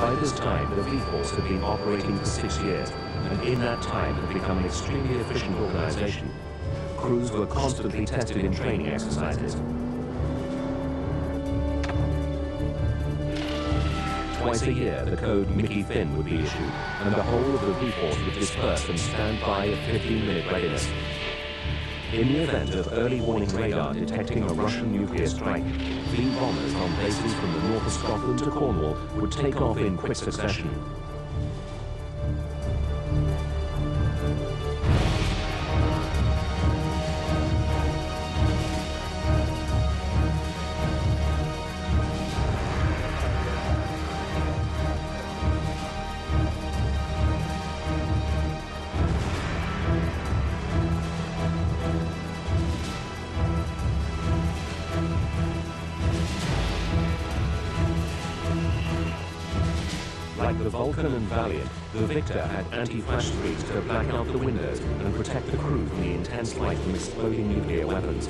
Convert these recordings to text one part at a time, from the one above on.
By this time, the V-Force had been operating for 6 years, and in that time had become an extremely efficient organization. Crews were constantly tested in training exercises. Twice a year, the code Mickey Finn would be issued, and the whole of the V-Force would disperse and stand by at 15-minute readiness. In the event of early warning radar detecting a Russian nuclear strike, V-bombers on bases from the north of Scotland to Cornwall would take off in quick succession. Like the Vulcan and Valiant, the Victor had anti-flash screens to black out the windows and protect the crew from the intense light from exploding nuclear weapons.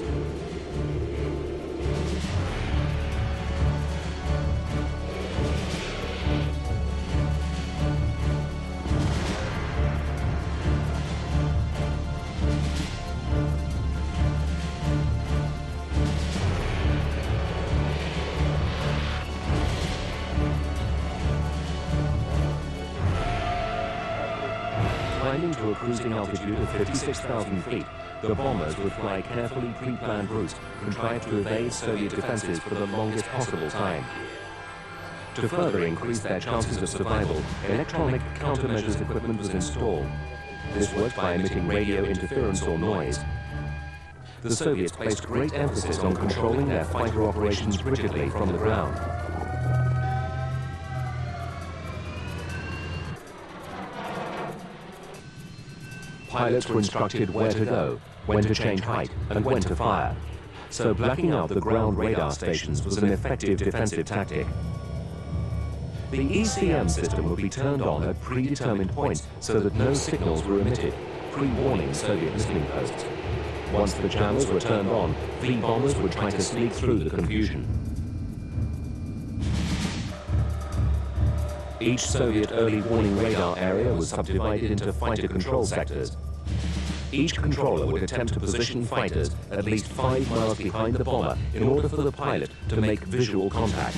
Climbing to a cruising altitude of 56,000 feet, the bombers would fly carefully pre-planned routes, contrived to evade Soviet defenses for the longest possible time. To further increase their chances of survival, electronic countermeasures equipment was installed. This worked by emitting radio interference or noise. The Soviets placed great emphasis on controlling their fighter operations rigidly from the ground. Pilots were instructed where to go, when to change height, and when to fire. So blacking out the ground radar stations was an effective defensive tactic. The ECM system would be turned on at predetermined points so that no signals were emitted, pre-warning Soviet listening posts. Once the jammers were turned on, V-bombers would try to sneak through the confusion. Each Soviet early warning radar area was subdivided into fighter control sectors. Each controller would attempt to position fighters at least 5 miles behind the bomber in order for the pilot to make visual contact.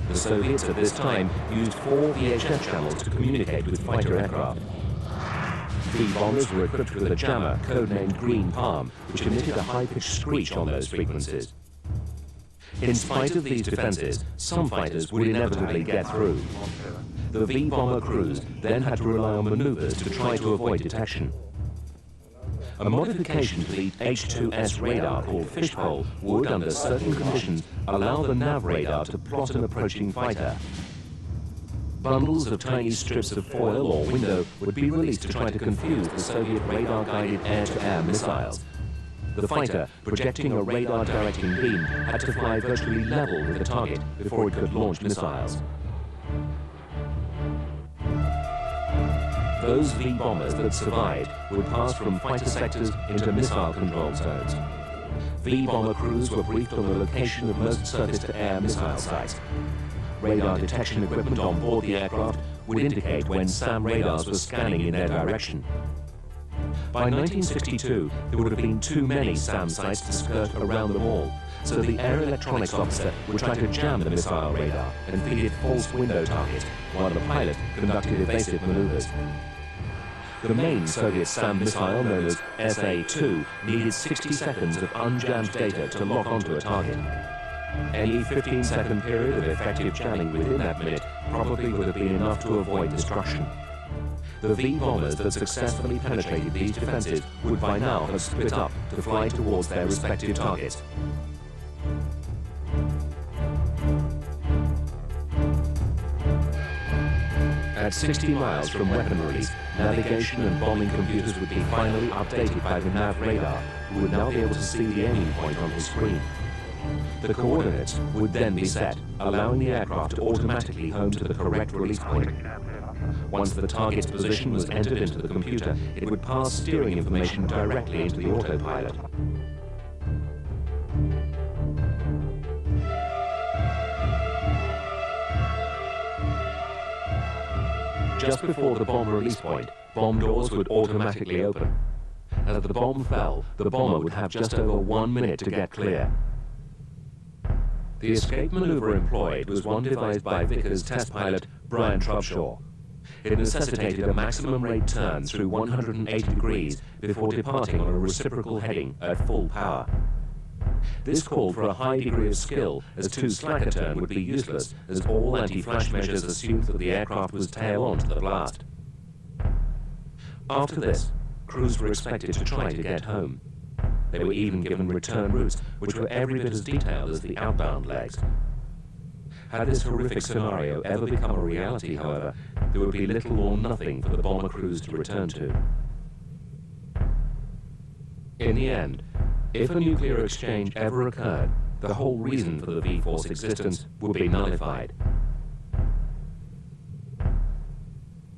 The Soviets at this time used 4 VHF channels to communicate with fighter aircraft. V-bombers were equipped with a jammer codenamed Green Palm, which emitted a high-pitched screech on those frequencies. In spite of these defenses, some fighters would inevitably get through. The V-bomber crews then had to rely on maneuvers to try to avoid detection. A modification to the H-2S radar called Fishpole would, under certain conditions, allow the nav radar to plot an approaching fighter. Bundles of tiny strips of foil or window would be released to try to confuse the Soviet radar-guided air-to-air missiles. The fighter, projecting a radar-directing beam, had to fly virtually level with the target before it could launch missiles. Those V-bombers that survived would pass from fighter sectors into missile control zones. V-bomber crews were briefed on the location of most surface-to-air missile sites. Radar detection equipment on board the aircraft would indicate when SAM radars were scanning in their direction. By 1962, there would have been too many SAM sites to skirt around them all, so the air electronics officer would try to jam the missile radar and feed it false window targets, while the pilot conducted evasive maneuvers. The main Soviet SAM missile, known as SA-2, needed 60 seconds of unjammed data to lock onto a target. Any 15-second period of effective jamming within that minute probably would have been enough to avoid destruction. The V-bombers that successfully penetrated these defenses would by now have split up to fly towards their respective targets. At 60 miles from weapon release, navigation and bombing computers would be finally updated by the nav radar, who would now be able to see the aiming point on the screen. The coordinates would then be set, allowing the aircraft to automatically home to the correct release point. Once the target's position was entered into the computer, it would pass steering information directly into the autopilot. Just before the bomb release point, bomb doors would automatically open. As the bomb fell, the bomber would have just over 1 minute to get clear. The escape maneuver employed was one devised by Vickers test pilot Brian Trubshaw. It necessitated a maximum rate turn through 180 degrees before departing on a reciprocal heading at full power. This called for a high degree of skill, as too slack a turn would be useless, as all anti-flash measures assumed that the aircraft was tail on to the blast. After this, crews were expected to try to get home. They were even given return routes, which were every bit as detailed as the outbound legs. Had this horrific scenario ever become a reality, however, there would be little or nothing for the bomber crews to return to. In the end, if a nuclear exchange ever occurred, the whole reason for the V-Force existence would be nullified.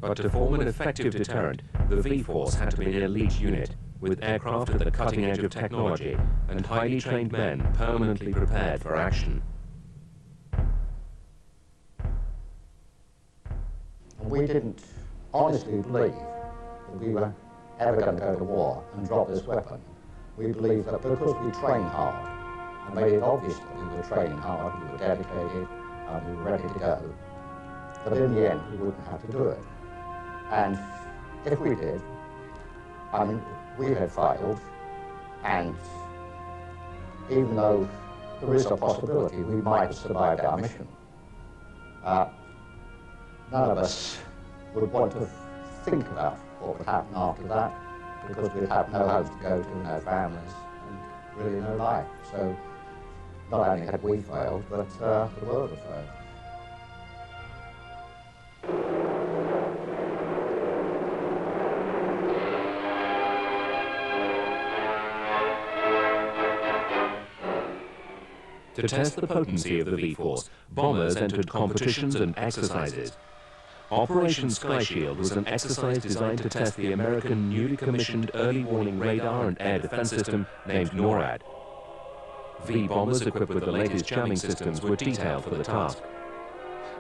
But to form an effective deterrent, the V-Force had to be an elite unit, with aircraft at the cutting edge of technology and highly trained men permanently prepared for action. We didn't honestly believe that we were ever going to go to war and drop this weapon. We believed that because we trained hard and made it obvious that we were training hard, we were dedicated, and we were ready to go, that in the end we wouldn't have to do it. And if we did, I mean, we had failed, and even though there is a possibility we might have survived our mission, none of us would want to think about what would happen after that, because we'd have no homes to go to, no families, and really no life. So not only had we failed, but the world had failed. To test the potency of the V-Force, bombers entered competitions and exercises. Operation Sky Shield was an exercise designed to test the American newly commissioned early warning radar and air defense system named NORAD. V-bombers equipped with the latest jamming systems were detailed for the task.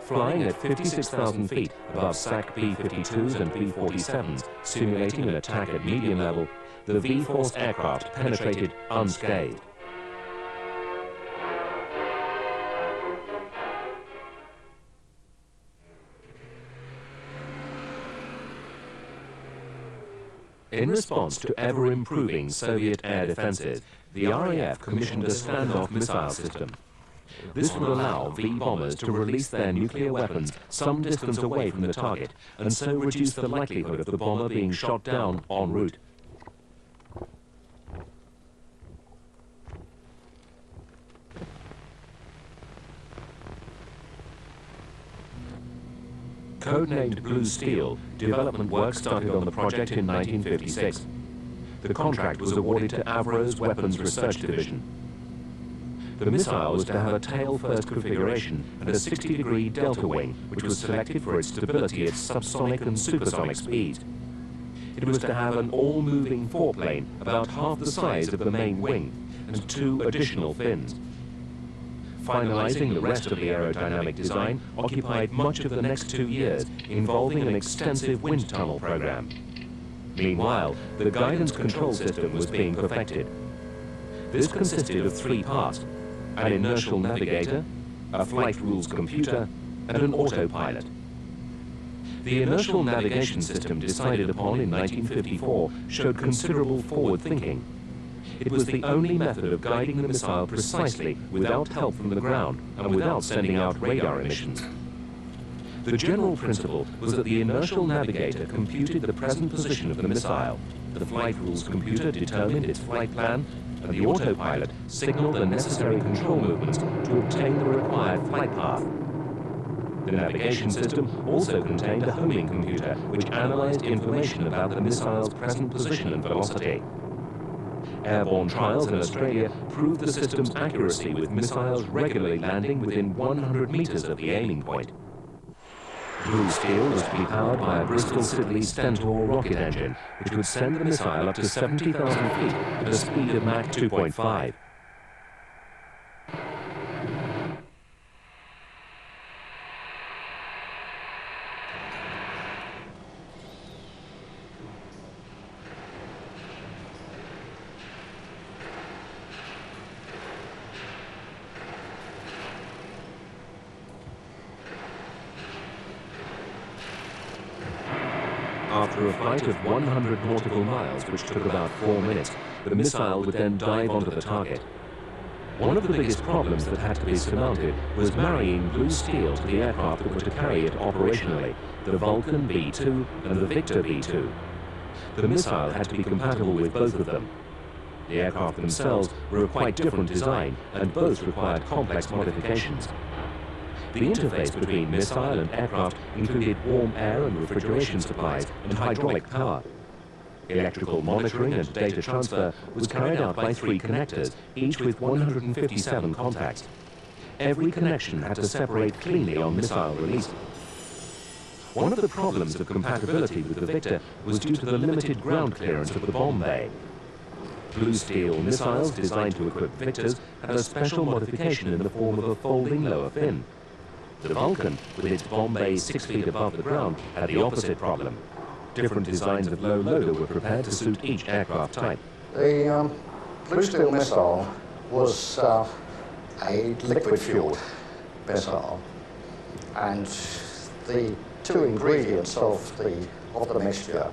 Flying at 56,000 feet above SAC B-52s and B-47s, simulating an attack at medium level, the V-Force aircraft penetrated unscathed. In response to ever-improving Soviet air defenses, the RAF commissioned a standoff missile system. This would allow V-bombers to release their nuclear weapons some distance away from the target, and so reduce the likelihood of the bomber being shot down en route. Codenamed Blue Steel, development work started on the project in 1956. The contract was awarded to Avro's Weapons Research Division. The missile was to have a tail-first configuration and a 60-degree delta wing, which was selected for its stability at subsonic and supersonic speeds. It was to have an all-moving foreplane about half the size of the main wing and 2 additional fins. Finalizing the rest of the aerodynamic design occupied much of the next 2 years, involving an extensive wind tunnel program. Meanwhile, the guidance control system was being perfected. This consisted of 3 parts: an inertial navigator, a flight rules computer, and an autopilot. The inertial navigation system decided upon in 1954 showed considerable forward thinking. It was the only method of guiding the missile precisely without help from the ground and without sending out radar emissions. The general principle was that the inertial navigator computed the present position of the missile, the flight rules computer determined its flight plan, and the autopilot signaled the necessary control movements to obtain the required flight path. The navigation system also contained a homing computer which analyzed information about the missile's present position and velocity. Airborne trials in Australia proved the system's accuracy, with missiles regularly landing within 100 meters of the aiming point. Blue Steel was to be powered by a Bristol Siddeley Stentor rocket engine, which would send the missile up to 70,000 feet at a speed of Mach 2.5. After a flight of 100 nautical miles, which took about 4 minutes, the missile would then dive onto the target. One of the biggest problems that had to be surmounted was marrying blue steel to the aircraft that were to carry it operationally, the Vulcan B-2 and the Victor B-2. The missile had to be compatible with both of them. The aircraft themselves were a quite different design, and both required complex modifications. The interface between missile and aircraft included warm air and refrigeration supplies and hydraulic power. Electrical monitoring and data transfer was carried out by 3 connectors, each with 157 contacts. Every connection had to separate cleanly on missile release. One of the problems of compatibility with the Victor was due to the limited ground clearance of the bomb bay. Blue steel missiles designed to equip Victors had a special modification in the form of a folding lower fin. The Vulcan, with its bomb bay 6 feet above the ground, had the opposite problem. Different designs of low loader were prepared to suit each aircraft type. The blue steel missile was a liquid-fueled missile, and the 2 ingredients of the mixture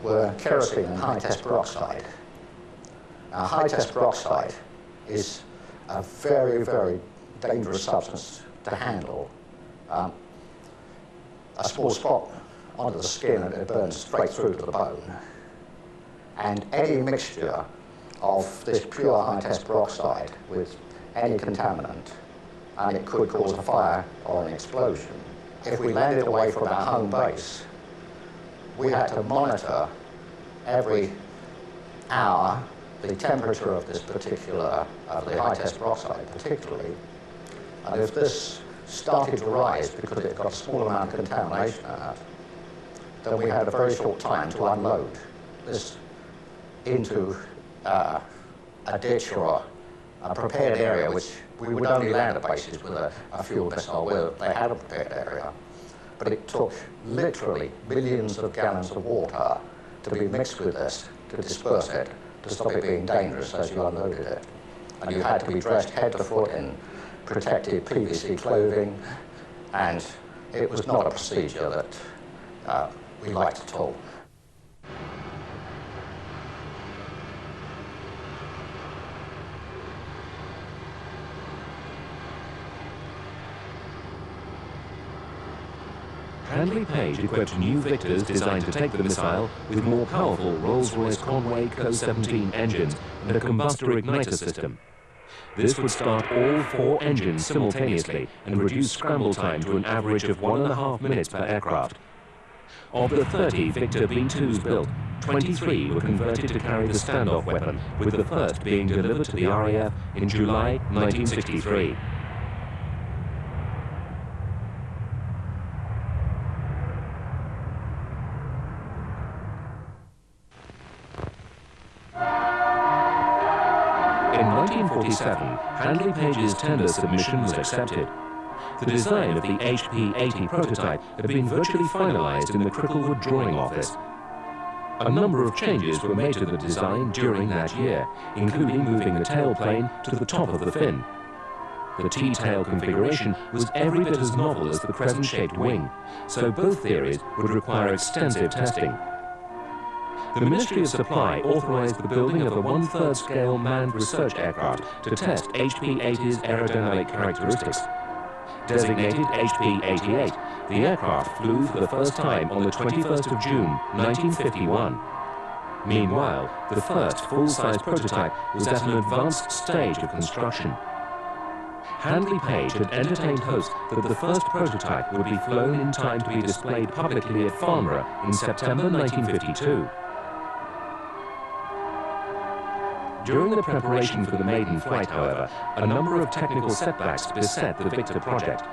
were kerosene and high-test peroxide. Now, high-test peroxide is a very, very dangerous substance to handle. A small spot onto the skin and it burns straight through to the bone. And any mixture of this pure high-test peroxide with any contaminant, and it could cause a fire or an explosion. If we landed away from our home base, we had to monitor every hour the temperature of this particular, the high-test peroxide particularly, and if this started to rise because it got a small amount of contamination in it, then we had a very short time to unload this into a ditch or a prepared area, which we would only land at bases with a fuel missile where they had a prepared area. But it took literally millions of gallons of water to be mixed with this, to disperse it, to stop it being dangerous as you unloaded it. And you had to be dressed head to foot in protective PVC clothing, and it was not a procedure that we liked at all. Handley Page equipped new Victors designed to take the missile with more powerful Rolls-Royce Conway Co-17 engines and a combustor igniter system. This would start all 4 engines simultaneously and reduce scramble time to an average of 1.5 minutes per aircraft. Of the 30 Victor B-2s built, 23 were converted to carry the standoff weapon, with the first being delivered to the RAF in July 1963. In 1947, Handley Page's tender submission was accepted. The design of the HP-80 prototype had been virtually finalized in the Cricklewood drawing office. A number of changes were made to the design during that year, including moving the tailplane to the top of the fin. The T-tail configuration was every bit as novel as the crescent-shaped wing, so both theories would require extensive testing. The Ministry of Supply authorized the building of a 1/3 scale manned research aircraft to test HP-80's aerodynamic characteristics. Designated HP-88, the aircraft flew for the first time on the 21st of June, 1951. Meanwhile, the first full-size prototype was at an advanced stage of construction. Handley Page had entertained hopes that the first prototype would be flown in time to be displayed publicly at Farnborough in September 1952. During the preparation for the maiden flight, however, a number of technical setbacks beset the Victor project.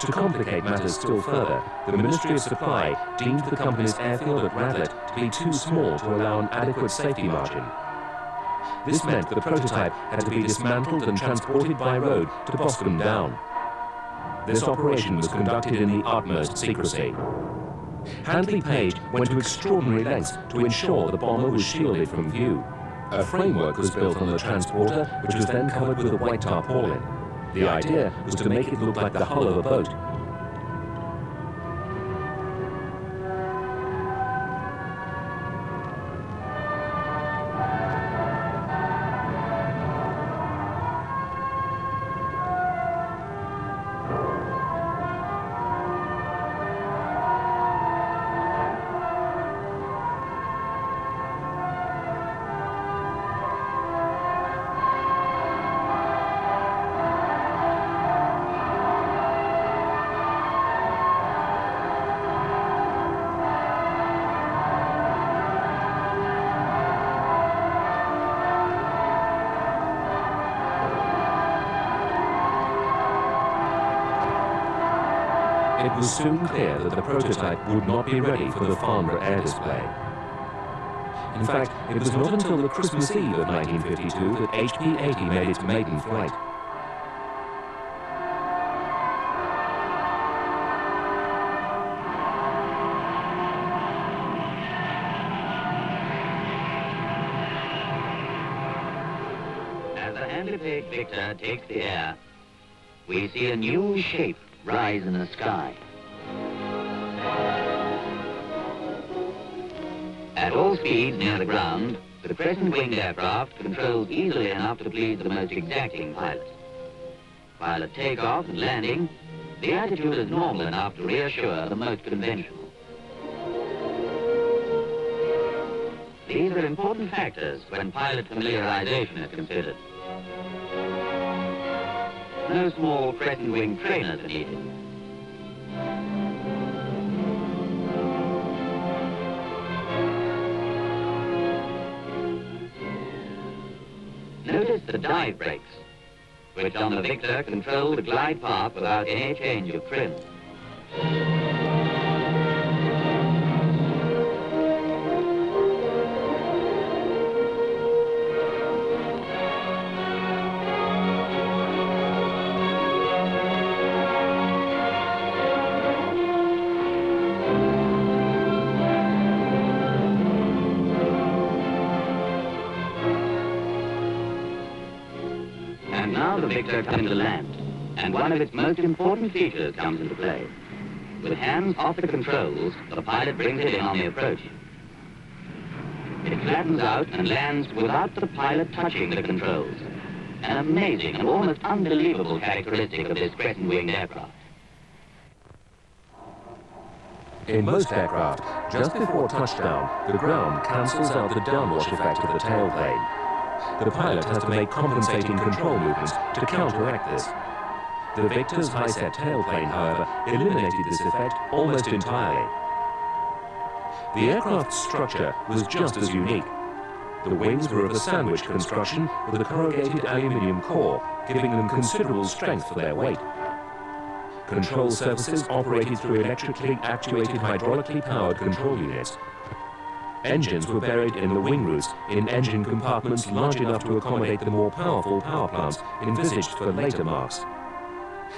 To complicate matters still further, the Ministry of Supply deemed the company's airfield at Radlett to be too small to allow an adequate safety margin. This meant the prototype had to be dismantled and transported by road to Boscombe Down. This operation was conducted in the utmost secrecy. Handley Page went to extraordinary lengths to ensure the bomber was shielded from view. A framework was built on the transporter, which was then covered with a white tarpaulin. The idea was to make it look like the hull of a boat. It was soon clear that the prototype would not be ready for the Farnborough air display. In fact, it was not until the Christmas Eve of 1952 that HP-80 made its maiden flight. As the handle-plate Victor takes the air, we see a new shape rise in the sky. At all speeds near the ground, the crescent-winged aircraft controls easily enough to please the most exacting pilots. While at takeoff and landing, the attitude is normal enough to reassure the most conventional. These are important factors when pilot familiarization is considered. No small crescent-wing trainers are needed. Notice the dive brakes, which on the Victor control the glide path without any change of trim. And now the Victor comes to land, and one of its most important features comes into play. With hands off the controls, the pilot brings it in on the approach. It flattens out and lands without the pilot touching the controls. An amazing and almost unbelievable characteristic of this crescent-winged aircraft. In most aircraft, just before touchdown, the ground cancels out the downwash effect of the tailplane. The pilot has to make compensating control movements to counteract this. The Victor's high-set tailplane, however, eliminated this effect almost entirely. The aircraft's structure was just as unique. The wings were of a sandwich construction with a corrugated aluminium core, giving them considerable strength for their weight. Control surfaces operated through electrically actuated hydraulically powered control units. Engines were buried in the wing roots in engine compartments large enough to accommodate the more powerful power plants envisaged for later marks.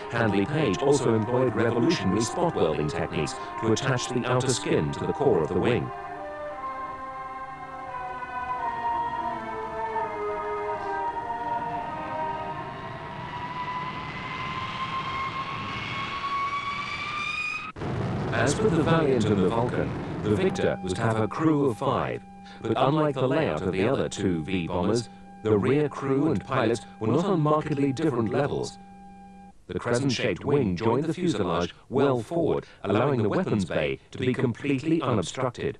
Handley Page also employed revolutionary spot welding techniques to attach the outer skin to the core of the wing. As for the Valiant and the Vulcan, the Victor was to have a crew of 5, but unlike the layout of the other two V bombers, the rear crew and pilots were not on markedly different levels. The crescent-shaped wing joined the fuselage well forward, allowing the weapons bay to be completely unobstructed.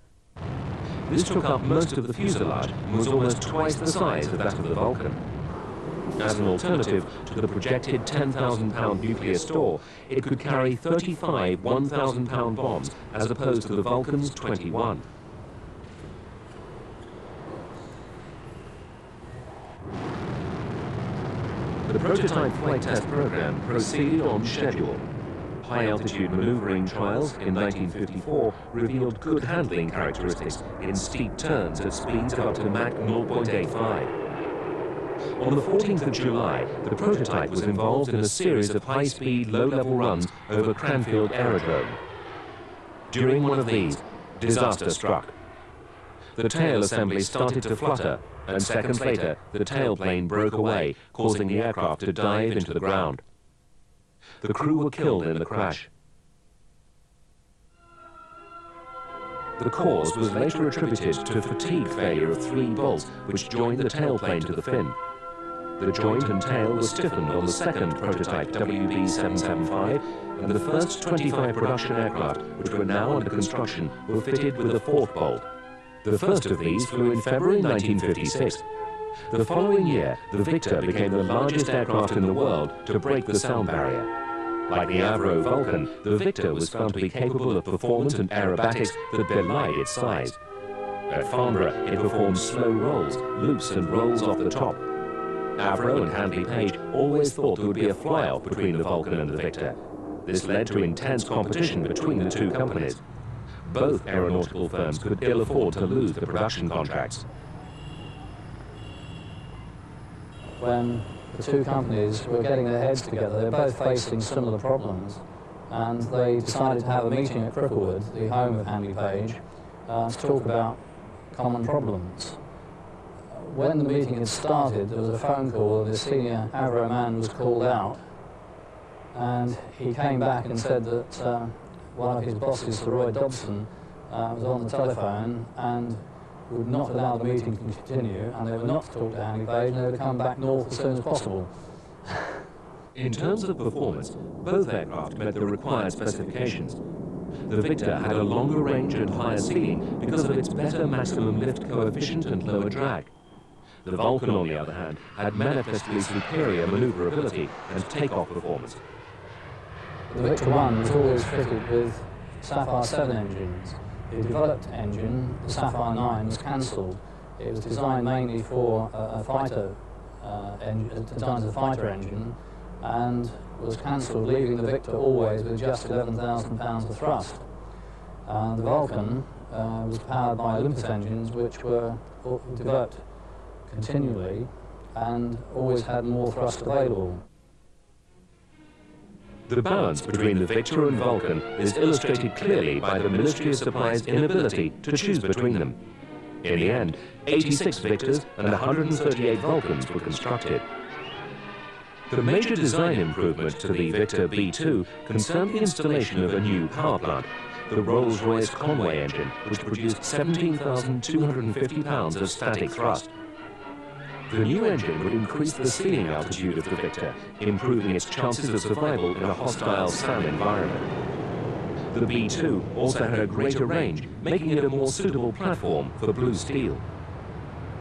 This took up most of the fuselage and was almost twice the size of that of the Vulcan. As an alternative to the projected 10,000-pound nuclear store, it could carry 35 1,000-pound bombs as opposed to the Vulcan's 21. The prototype flight test program proceeded on schedule. High-altitude maneuvering trials in 1954 revealed good handling characteristics in steep turns at speeds of up to Mach 0.85. On the 14th of July, the prototype was involved in a series of high-speed, low-level runs over Cranfield Aerodrome. During one of these, disaster struck. The tail assembly started to flutter, and seconds later, the tailplane broke away, causing the aircraft to dive into the ground. The crew were killed in the crash. The cause was later attributed to fatigue failure of 3 bolts which joined the tailplane to the fin. The joint and tail were stiffened on the second prototype WB-775, and the first 25 production aircraft, which were now under construction, were fitted with a 4th bolt. The first of these flew in February 1956. The following year, the Victor became the largest aircraft in the world to break the sound barrier. Like the Avro Vulcan, the Victor was found to be capable of performance and aerobatics that belied its size. At Farnborough, it performed slow rolls, loops and rolls off the top. Avro and Handley Page always thought there would be a fly-off between the Vulcan and the Victor. This led to intense competition between the two companies. Both aeronautical firms could ill afford to lose the production contracts. When the two companies were getting their heads together, they were both facing similar problems, and they decided to have a meeting at Cricklewood, the home of Handley Page, to talk about common problems. When the meeting had started, there was a phone call, and the senior Avro man was called out, and he came back and said that one of his bosses, Sir Roy Dobson, was on the telephone and would not allow the meeting to continue, and they were not to talk to Handley Page, and they were to come back north as soon as possible. In terms of performance, both aircraft met the required specifications. The Victor had a longer range and higher ceiling because of its better maximum lift coefficient and lower drag. The Vulcan, on the other hand, had manifestly superior maneuverability and takeoff performance. The Victor 1 was always fitted with Sapphire 7 engines. The developed engine, the Sapphire 9, was cancelled. It was designed mainly for a fighter engine, designed as a fighter engine, and was cancelled, leaving the Victor always with just 11,000 pounds of thrust. The Vulcan was powered by Olympus engines, which were developed continually and always had more thrust available. The balance between the Victor and Vulcan is illustrated clearly by the Ministry of Supply's inability to choose between them. In the end, 86 Victors and 138 Vulcans were constructed. The major design improvement to the Victor B2 concerned the installation of a new power plant, the Rolls-Royce Conway engine, which produced 17,250 pounds of static thrust. The new engine would increase the ceiling altitude of the Victor, improving its chances of survival in a hostile SAM environment. The B2 also had a greater range, making it a more suitable platform for Blue Steel.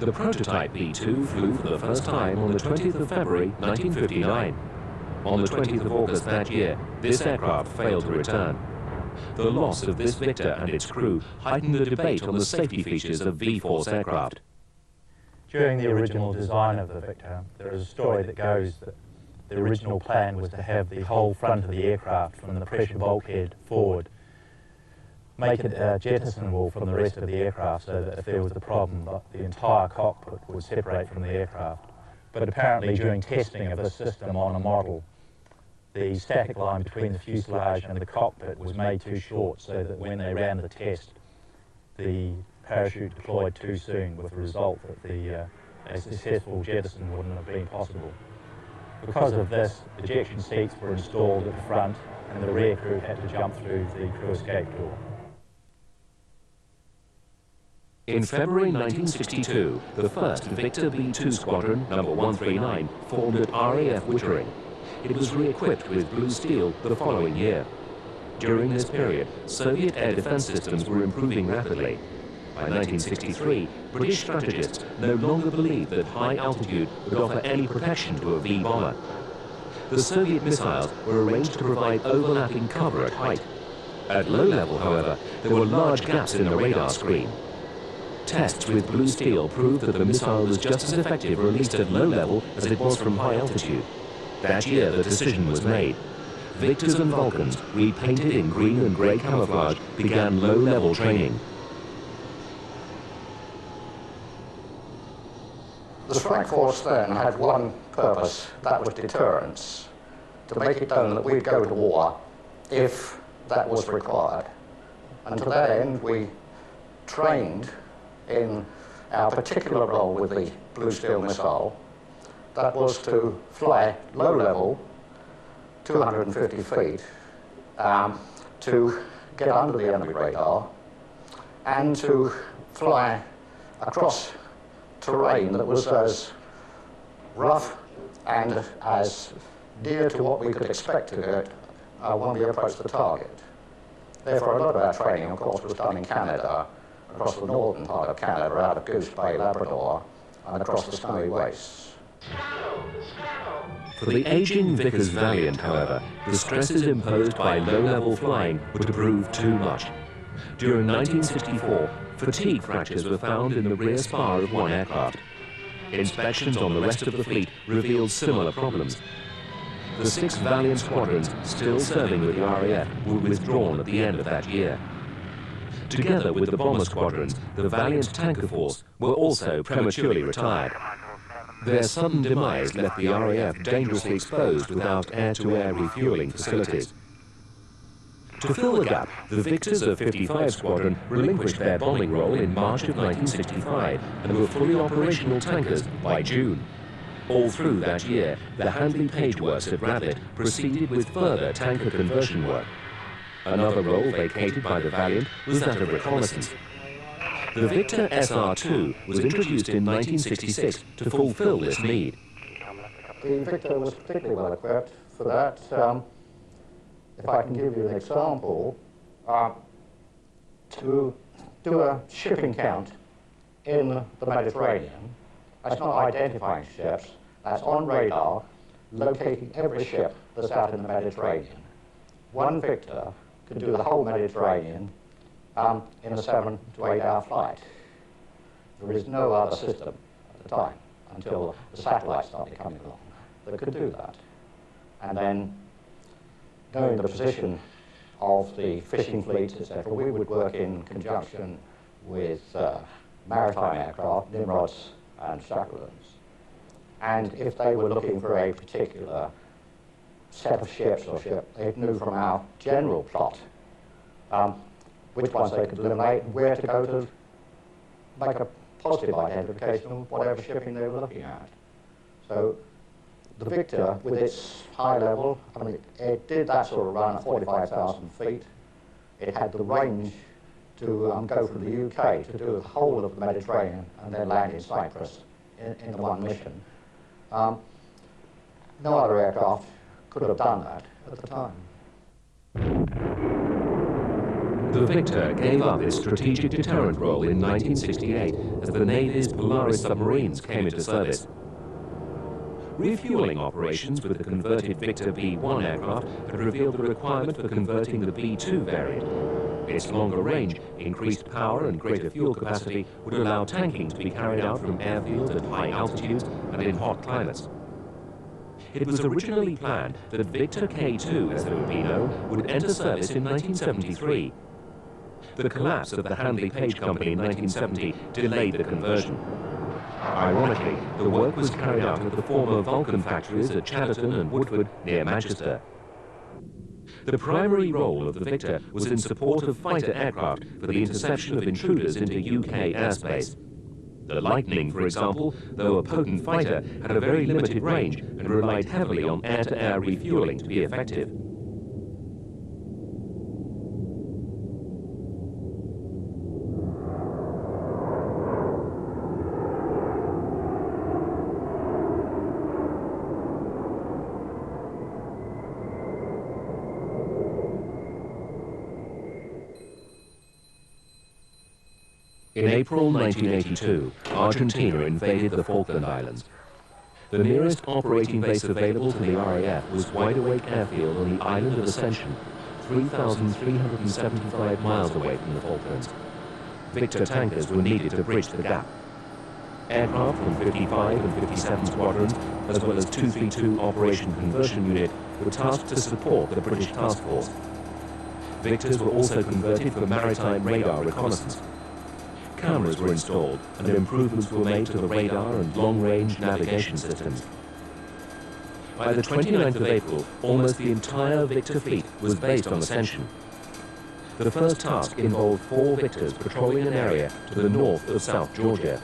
The prototype B2 flew for the first time on the 20th of February 1959. On the 20th of August that year, this aircraft failed to return. The loss of this Victor and its crew heightened the debate on the safety features of V-Force aircraft. During the original design of the Victor, there is a story that goes that the original plan was to have the whole front of the aircraft from the pressure bulkhead forward, make it jettisonable from the rest of the aircraft so that if there was a problem, the entire cockpit would separate from the aircraft. But apparently during testing of this system on a model, the static line between the fuselage and the cockpit was made too short so that when they ran the test, the parachute deployed too soon, with the result that a successful jettison wouldn't have been possible. Because of this, ejection seats were installed at the front and the rear crew had to jump through the crew escape door. In February 1962, the first Victor B2 Squadron, number 139, formed at RAF Wittering. It was re-equipped with Blue Steel the following year. During this period, Soviet air defense systems were improving rapidly. By 1963, British strategists no longer believed that high altitude would offer any protection to a V-bomber. The Soviet missiles were arranged to provide overlapping cover at height. At low level, however, there were large gaps in the radar screen. Tests with Blue Steel proved that the missile was just as effective released at low level as it was from high altitude. That year, the decision was made. Victors and Vulcans, repainted in green and grey camouflage, began low-level training. The strike force then had one purpose, that was deterrence, to make it known that we'd go to war if that was required. And to that end, we trained in our particular role with the Blue Steel missile. That was to fly low level, 250 feet, to get under the enemy radar and to fly across terrain that was as rough and as near to what we could expect to get when we approached the target. Therefore, a lot of our training, of course, was done in Canada, across the northern part of Canada, out of Goose Bay, Labrador, and across the snowy wastes. For the aging Vickers Valiant, however, the stresses imposed by low-level flying were to prove too much. During 1964, fatigue fractures were found in the rear spar of one aircraft. Inspections on the rest of the fleet revealed similar problems. the 6 Valiant squadrons still serving with the RAF were withdrawn at the end of that year. Together with the bomber squadrons, the Valiant tanker force were also prematurely retired. Their sudden demise left the RAF dangerously exposed without air-to-air refueling facilities. To fill the gap, the victors of 55 Squadron relinquished their bombing role in March of 1965 and were fully operational tankers by June. All through that year, the Handley Page Works at Radlett proceeded with further tanker conversion work. Another role vacated by the Valiant was that of reconnaissance. The Victor SR-2 was introduced in 1966 to fulfill this need. The Victor was particularly well equipped for that. If I can give you an example, to do a shipping count in the Mediterranean, that's not identifying ships, that's on radar, locating every ship that's out in the Mediterranean. One Victor could do the whole Mediterranean in a 7 to 8 hour flight. There is no other system at the time, until the satellites started coming along, that could do that. And then, knowing the position of the fishing fleet, etc., we would work in conjunction with maritime aircraft, Nimrods and Chaperons. And if they were looking for a particular set of ships or they knew from our general plot which ones they could eliminate and where to go to make a positive identification of whatever shipping they were looking at. So the Victor, with its high level, I mean, it did that sort of run at 45,000 feet. It had the range to go from the UK to do the whole of the Mediterranean and then land in Cyprus in the one mission. No other aircraft could have done that at the time. The Victor gave up its strategic deterrent role in 1968 as the Navy's Polaris submarines came into service. Refueling operations with the converted Victor B-1 aircraft had revealed the requirement for converting the B-2 variant. Its longer range, increased power and greater fuel capacity would allow tanking to be carried out from airfields at high altitudes and in hot climates. It was originally planned that Victor K-2, as it would be known, would enter service in 1973. The collapse of the Handley Page Company in 1970 delayed the conversion. Ironically, the work was carried out at the former Vulcan factories at Chatterton and Woodford near Manchester. The primary role of the Victor was in support of fighter aircraft for the interception of intruders into UK airspace. The Lightning, for example, though a potent fighter, had a very limited range and relied heavily on air-to-air refueling to be effective. In April 1982, Argentina invaded the Falkland Islands. The nearest operating base available to the RAF was Wide Awake Airfield on the island of Ascension, 3,375 miles away from the Falklands. Victor tankers were needed to bridge the gap. Aircraft from 55 and 57 squadrons, as well as 232 Operation Conversion Unit, were tasked to support the British task force. Victors were also converted for maritime radar reconnaissance. Cameras were installed and improvements were made to the radar and long-range navigation systems. By the 29th of April, almost the entire Victor fleet was based on Ascension. The first task involved 4 Victors patrolling an area to the north of South Georgia.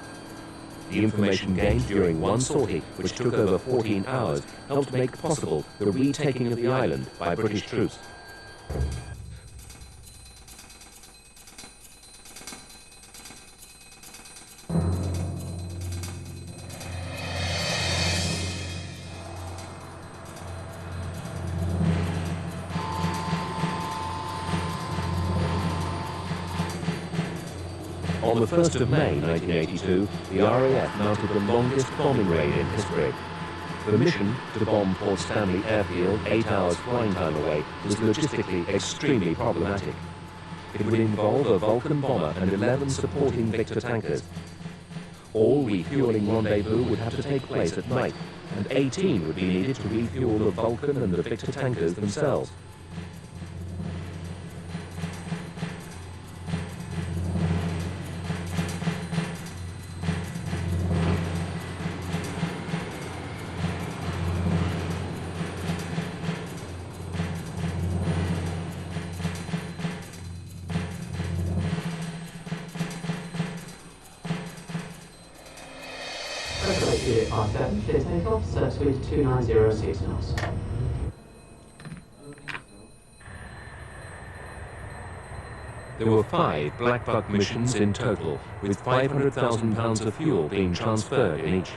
The information gained during one sortie, which took over 14 hours, helped make possible the retaking of the island by British troops. On the 1st of May 1982, the RAF mounted the longest bombing raid in history. The mission, to bomb Port Stanley Airfield 8 hours flying time away, was logistically extremely problematic. It would involve a Vulcan bomber and 11 supporting Victor tankers. All refueling rendezvous would have to take place at night, and 18 would be needed to refuel the Vulcan and the Victor tankers themselves. Juliet 57, clear takeoff, set speed 2906 knots. There were 5 Black Buck missions in total, with £500,000 of fuel being transferred in each.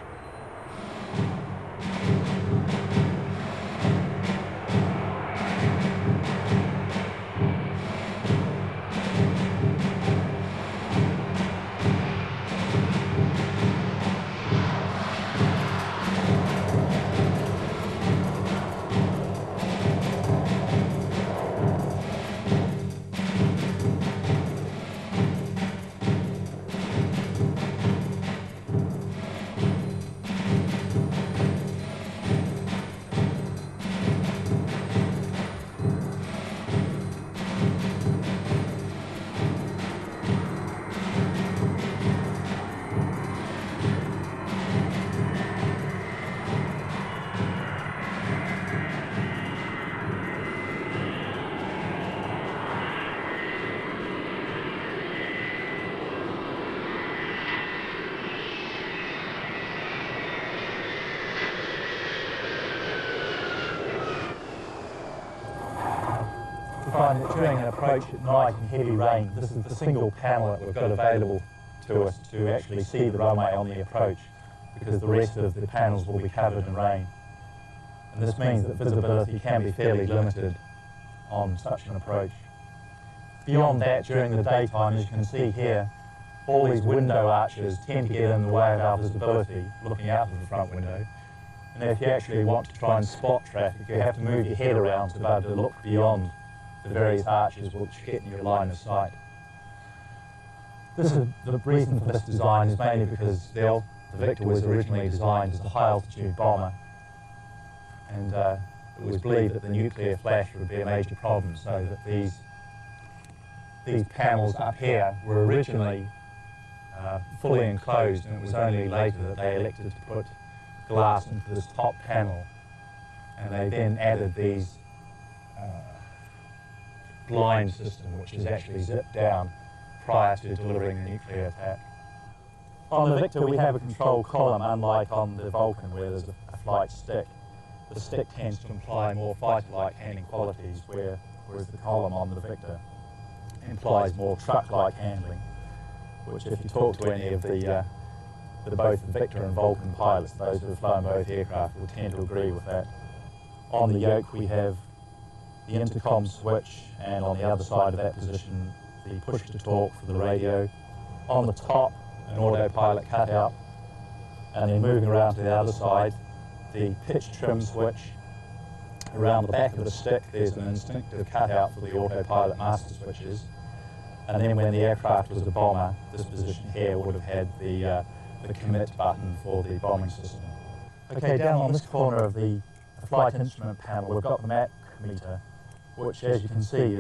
Find that during an approach at night in heavy rain, this is the single panel that we've got available to us to actually see the runway on the approach, because the rest of the panels will be covered in rain. And this means that visibility can be fairly limited on such an approach. Beyond that, during the daytime, as you can see here, all these window arches tend to get in the way of our visibility looking out of the front window. And if you actually want to try and spot traffic, you have to move your head around to be able to look beyond the various arches which get in your line of sight. The reason for this design is mainly because the Victor was originally designed as a high altitude bomber, and it was believed that the nuclear flash would be a major problem, so that these panels up here were originally fully enclosed, and it was only later that they elected to put glass into this top panel, and they then added these blind system, which is actually zipped down prior to delivering the nuclear attack. On the Victor, we have a control column, unlike on the Vulcan, where there's a flight stick. The stick tends to imply more fighter-like handling qualities, whereas the column on the Victor implies more truck-like handling, which, if you talk to any of both the Victor and Vulcan pilots, those who have flown both aircraft, will tend to agree with that. On the yoke, we have the intercom switch, and on the other side of that position, the push-to-talk for the radio. On the top, an autopilot cutout, and then moving around to the other side, the pitch trim switch. Around the back of the stick, there's an instinctive cutout for the autopilot master switches. And then when the aircraft was a bomber, this position here would have had the commit button for the bombing system. Okay, down on this corner of the flight instrument panel, we've got the Mach meter, which, as you can see,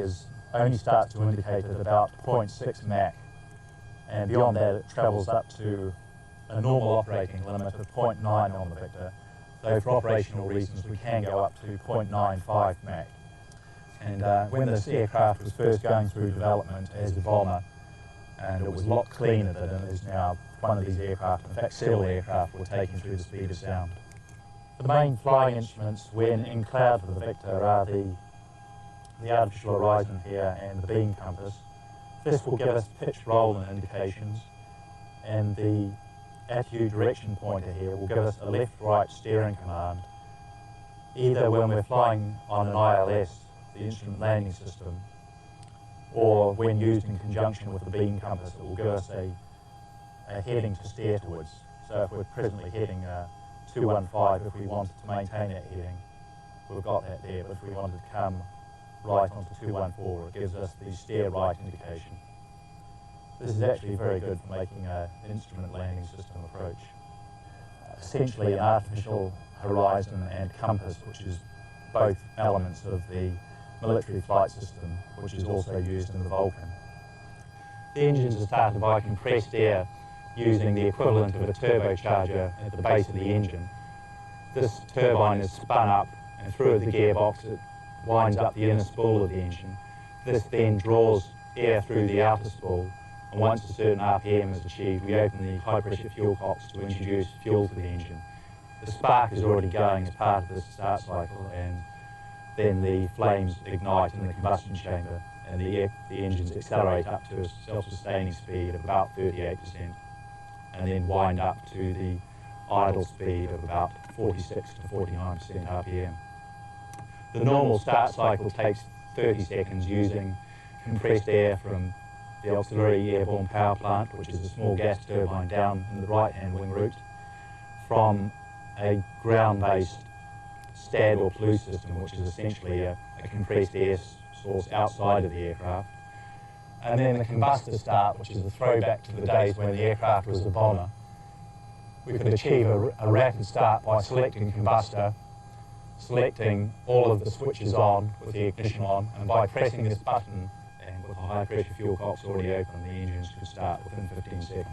only starts to indicate at about 0.6 Mach, and beyond that it travels up to a normal operating limit of 0.9 on the Victor, though for operational reasons we can go up to 0.95 Mach. And when this aircraft was first going through development as a bomber, and it was a lot cleaner than it is now, one of these aircraft, in fact several aircraft, were taken through the speed of sound. The main flying instruments when in cloud for the Victor are the artificial horizon here and the beam compass. This will give us pitch roll and indications, and the attitude direction pointer here will give us a left-right steering command, either when we're flying on an ILS, the instrument landing system, or when used in conjunction with the beam compass, it will give us a heading to steer towards. So if we're presently heading 215, if we wanted to maintain that heading, we've got that there, but if we wanted to come right onto 214, it gives us the steer right indication. This is actually very good for making an instrument landing system approach. Essentially an artificial horizon and compass, which is both elements of the military flight system, which is also used in the Vulcan. The engines are started by compressed air using the equivalent of a turbocharger at the base of the engine. This turbine is spun up and through the gearbox it winds up the inner spool of the engine. This then draws air through the outer spool, and once a certain RPM is achieved, we open the high pressure fuel cocks to introduce fuel to the engine. The spark is already going as part of this start cycle, and then the flames ignite in the combustion chamber and the engines accelerate up to a self-sustaining speed of about 38% and then wind up to the idle speed of about 46 to 49% RPM. The normal start cycle takes 30 seconds using compressed air from the Auxiliary Airborne Power Plant, which is a small gas turbine down in the right-hand wing route, from a ground-based STAD or PLU system, which is essentially a compressed air source outside of the aircraft. And then the combustor start, which is a throwback to the days when the aircraft was a bomber. We could achieve a rapid start by selecting combustor, selecting all of the switches on with the ignition on, and by pressing this button and with the high pressure fuel cocks already open, the engines could start within 15 seconds.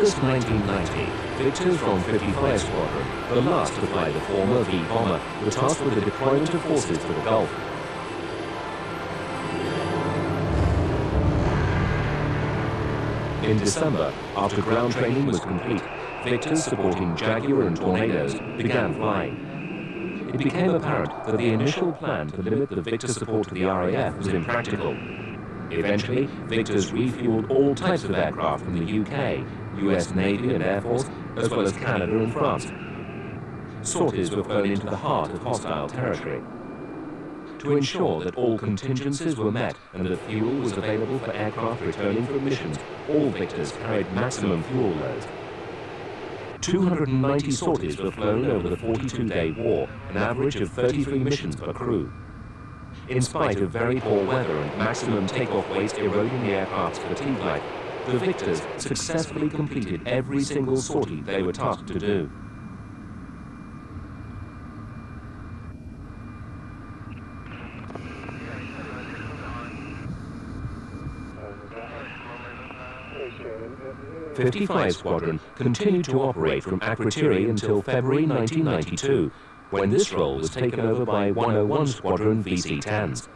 August 1990, victors from 55 Squadron, the last to fly the former V bomber, were tasked with the deployment of forces to the Gulf. In December, after ground training was complete, victors supporting Jaguar and Tornadoes began flying. It became apparent that the initial plan to limit the Victor support to the RAF was impractical. Eventually, Victors refueled all types of aircraft from the UK, US Navy and Air Force, as well as Canada and France. Sorties were flown into the heart of hostile territory. To ensure that all contingencies were met and that fuel was available for aircraft returning from missions, all Victors carried maximum fuel loads. 290 sorties were flown over the 42-day war, an average of 33 missions per crew. In spite of very poor weather and maximum takeoff waste eroding the aircraft's fatigue life, the Victors successfully completed every single sortie they were tasked to do. The 55 Squadron continued to operate from Akrotiri until February 1992, when this role was taken over by 101 Squadron VC-10s.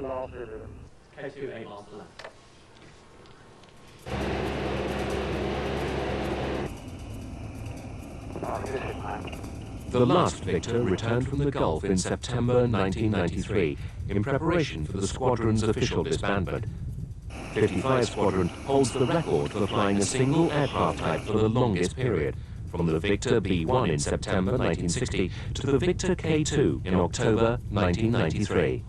K2, 8 miles to left. The last Victor returned from the Gulf in September 1993 in preparation for the squadron's official disbandment. 55 Squadron holds the record for flying a single aircraft type for the longest period, from the Victor B-1 in September 1960 to the Victor K-2 in October 1993.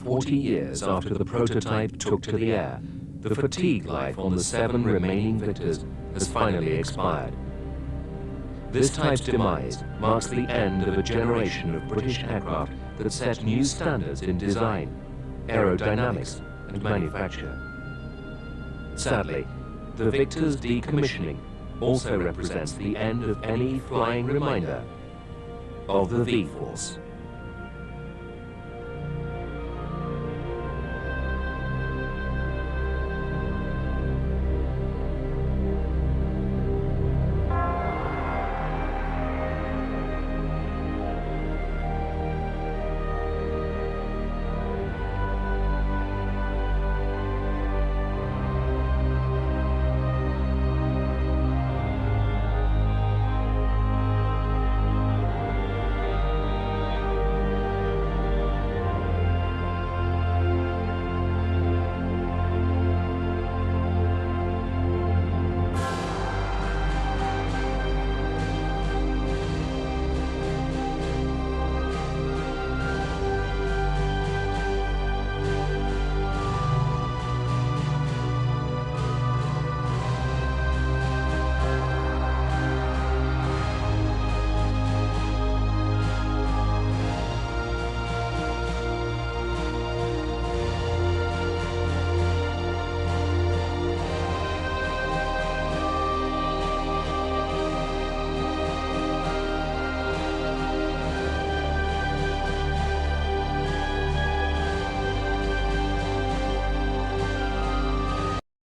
40 years after the prototype took to the air, the fatigue life on the 7 remaining Victors has finally expired. This type's demise marks the end of a generation of British aircraft that set new standards in design, aerodynamics, and manufacture. Sadly, the Victor's decommissioning also represents the end of any flying reminder of the V-Force.